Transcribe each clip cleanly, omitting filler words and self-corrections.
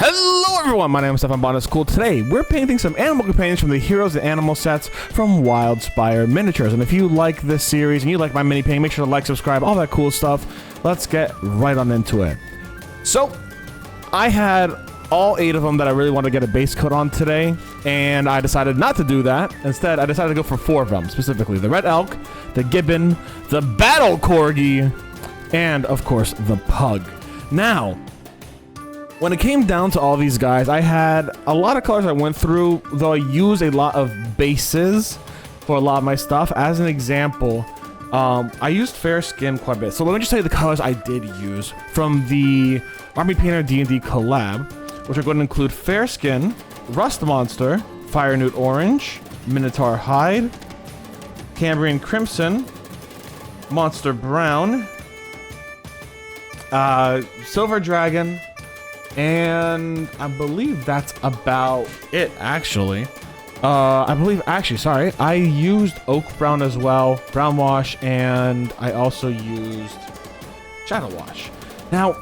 Hello everyone, my name is Botanist Cool. Today, we're painting some animal companions from the Heroes and Animal sets from Wildspire Miniatures. And if you like this series and you like my mini painting, make sure to like, subscribe, all that cool stuff. Let's get right on into it. So, I had all 8 of them that I really wanted to get a base coat on today, and I decided not to do that. Instead, I decided to go for 4 of them, specifically the Red Elk, the Gibbon, the Battle Corgi, and of course, the Pug. Now, when it came down to all these guys, I had a lot of colors I went through, though I used a lot of bases for a lot of my stuff. As an example, I used fair skin quite a bit. So let me just tell you the colors I did use from the Army Painter D&D collab, which are going to include fair skin, rust monster, fire newt orange, minotaur hide, Cambrian crimson, monster brown, silver dragon, and I believe that's about it, actually. I used oak brown as well, brown wash, and I also used shadow wash. Now,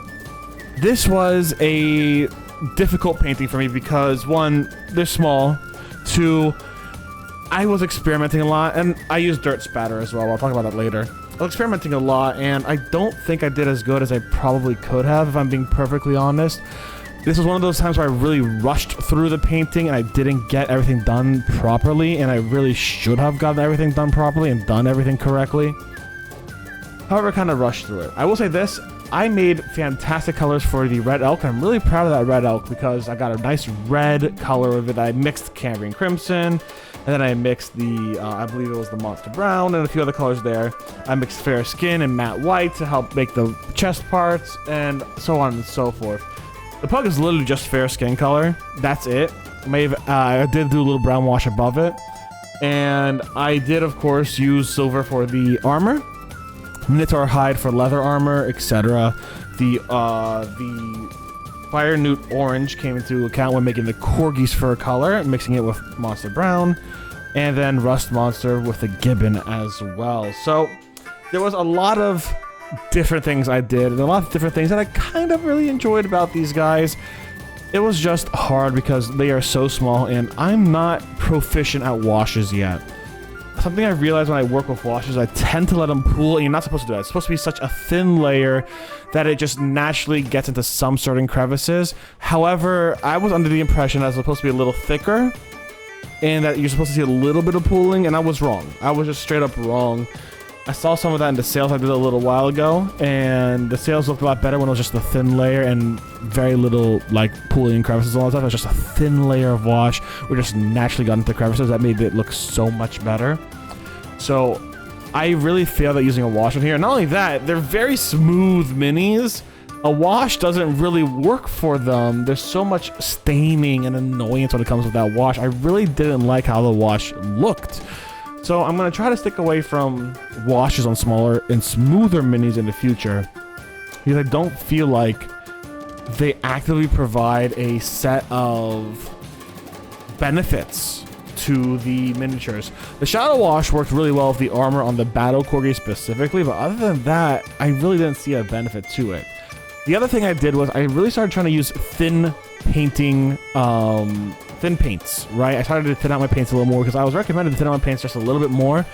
this was a difficult painting for me because 1, they're small, 2, I was experimenting a lot, and I used dirt spatter as well. I'll talk about that later. I was experimenting a lot, and I don't think I did as good as I probably could have, if I'm being perfectly honest. This was one of those times where I really rushed through the painting, and I didn't get everything done properly, and I really should have gotten everything done properly and done everything correctly. However, I kind of rushed through it. I will say this, I made fantastic colors for the Red Elk, and I'm really proud of that Red Elk because I got a nice red color with it. I mixed Cambrian crimson, and then I mixed the, I believe it was the monster brown, and a few other colors there. I mixed fair skin and matte white to help make the chest parts, and so on and so forth. The Pug is literally just fair skin color. That's it. I did do a little brown wash above it. And I did, of course, use silver for the armor, minotaur hide for leather armor, etc. The fire newt orange came into account when making the Corgi's fur color, mixing it with monster brown, and then rust monster with the gibbon as well. So there was a lot of different things I did, and a lot of different things that I kind of really enjoyed about these guys. It was just hard because they are so small, and I'm not proficient at washes yet. Something I realized when I work with washes, I tend to let them pool, and you're not supposed to do that. It's supposed to be such a thin layer that it just naturally gets into some certain crevices. However, I was under the impression that it's supposed to be a little thicker, and that you're supposed to see a little bit of pooling, and I was wrong. I was just straight up wrong. I saw some of that in the sales I did a little while ago, and the sales looked a lot better when it was just a thin layer and very little, like, pooling and crevices and all that stuff. It was just a thin layer of wash, where just naturally got into crevices. That made it look so much better. So, I really failed at using a wash in here. Not only that, they're very smooth minis. A wash doesn't really work for them. There's so much staining and annoyance when it comes with that wash. I really didn't like how the wash looked. So I'm going to try to stick away from washes on smaller and smoother minis in the future, because I don't feel like they actively provide a set of benefits to the miniatures. The shadow wash worked really well with the armor on the Battle Corgi specifically, but other than that, I really didn't see a benefit to it. The other thing I did was I really started trying to use thin painting, thin paints, right? I started to thin out my paints a little more because I was recommended to thin out my paints just a little bit more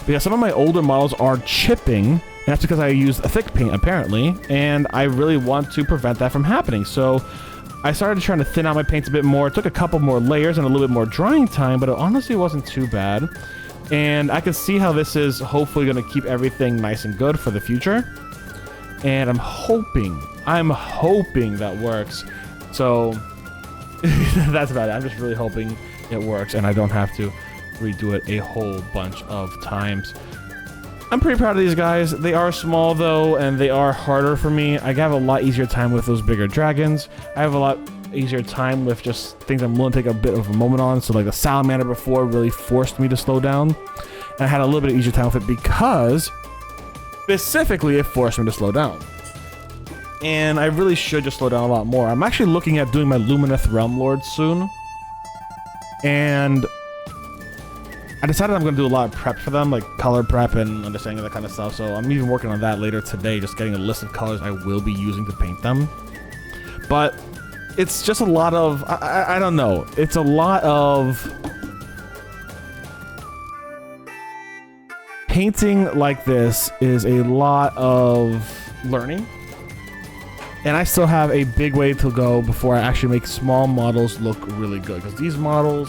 because some of my older models are chipping, and that's because I used a thick paint apparently, and I really want to prevent that from happening. So I started trying to thin out my paints a bit more. It took a couple more layers and a little bit more drying time, but it honestly wasn't too bad. And I can see how this is hopefully going to keep everything nice and good for the future. And I'm hoping that works. So that's about it. I'm just really hoping it works and I don't have to redo it a whole bunch of times. I'm pretty proud of these guys. They are small though, and they are harder for me. I have a lot easier time with those bigger dragons. I have a lot easier time with just things I'm willing to take a bit of a moment on. So like the salamander before really forced me to slow down. And I had a little bit of easier time with it because specifically it forced me to slow down. And I really should just slow down a lot more. I'm actually looking at doing my Lumineth Realm Lord soon. And I decided I'm going to do a lot of prep for them, like color prep and understanding that kind of stuff. So I'm even working on that later today, just getting a list of colors I will be using to paint them. But it's just a lot of, I don't know. It's a lot of painting like this is a lot of learning. And I still have a big way to go before I actually make small models look really good. Because these models,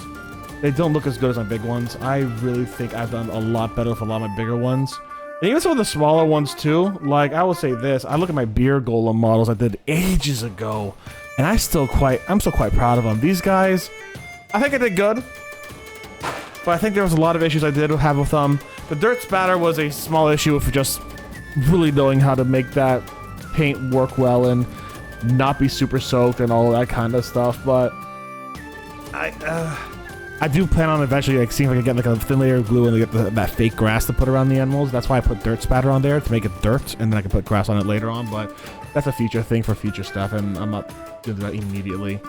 they don't look as good as my big ones. I really think I've done a lot better with a lot of my bigger ones. And even some of the smaller ones too. Like, I will say this. I look at my beer golem models I did ages ago. And I'm still quite proud of them. These guys, I think I did good. But I think there was a lot of issues I did have with them. The dirt spatter was a small issue with just really knowing how to make that paint work well and not be super soaked and all that kind of stuff. But I do plan on eventually like seeing if I can get like a thin layer of glue and get that fake grass to put around the animals. That's why I put dirt spatter on there to make it dirt, and then I can put grass on it later on. But that's a future thing for future stuff, and I'm not gonna do that immediately.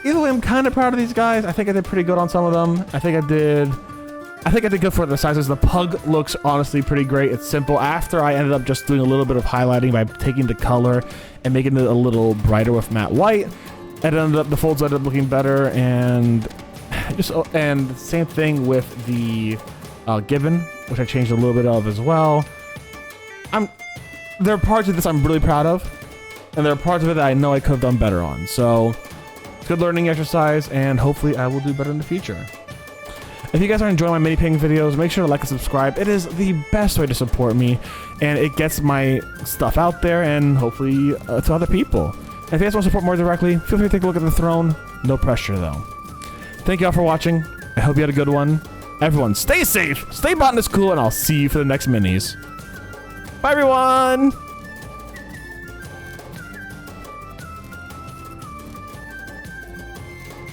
Either way, I'm kind of proud of these guys. I think I did pretty good on some of them. I think I did good for the sizes. The pug looks honestly pretty great. It's simple. After I ended up just doing a little bit of highlighting by taking the color and making it a little brighter with matte white, the folds ended up looking better, and the same thing with the gibbon, which I changed a little bit of as well. There are parts of this I'm really proud of, and there are parts of it that I know I could have done better on. So, good learning exercise, and hopefully I will do better in the future. If you guys are enjoying my mini painting videos, make sure to like and subscribe. It is the best way to support me, and it gets my stuff out there and hopefully to other people. And if you guys want to support more directly, feel free to take a look at the throne. No pressure though. Thank you all for watching. I hope you had a good one. Everyone, stay safe, stay Botanist Cool, and I'll see you for the next minis. Bye everyone!